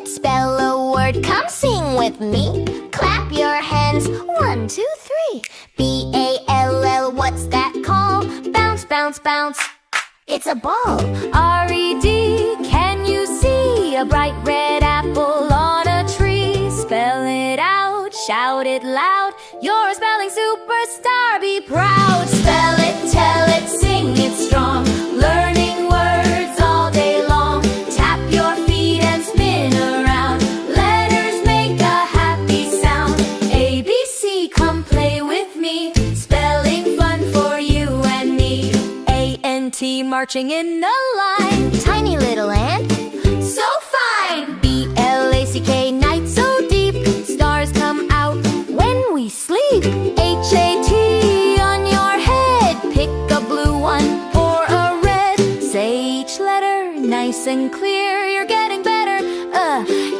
Let's spell a word, come sing with me. Clap your hands, 1, 2, 3. B-A-L-L, what's that called? Bounce, bounce, bounce, it's a ball. R-E-D, can you see a bright red apple on a tree? Spell it out, shout it loud, you're a spelling superstar, be proud. Spell it, tell it, sing it strong, learning words all day long. Tap your feet and spin around, letters make a happy sound. A-B-C, come play with me, spelling fun for you and me. A-N-T, marching in a line, tiny little ant, so fine. B-L-A-C-K, night so deep, stars come out when we sleep. H-A-T, on your head, pick a blue one or a red. Say each letter nice and clear, you're getting better,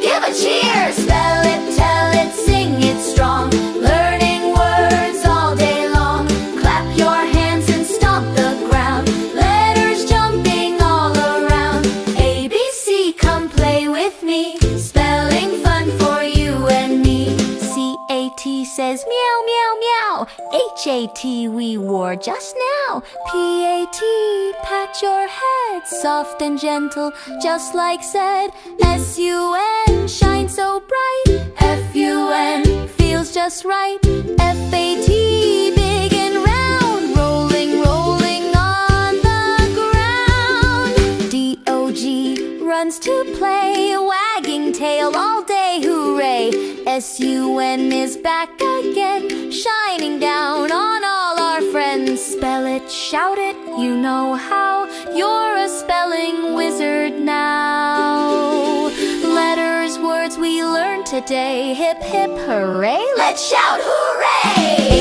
give a cheer. Spell it, tell it, sing it strong, learning words all day long. Clap your hands and stomp the ground, letters jumping all around. A-B-C, come play with me, spelling fun for you and me. C-A-T says meow, meow, meow. H-A-T we wore just now. P-A-T, pat your head, soft and gentle, just like said. S-U-N, shine so bright. F-U-N, feels just right. F-A-T, big and round, rolling, rolling on the ground. D-O-G, runs to play, wagging tail all day, hooray. S-U-N is back again, shining down on all our friends. Spell it, shout it, you know how, you're a spelling wizard now. Letters, words we learned today, hip, hip, hooray, let's shout hooray!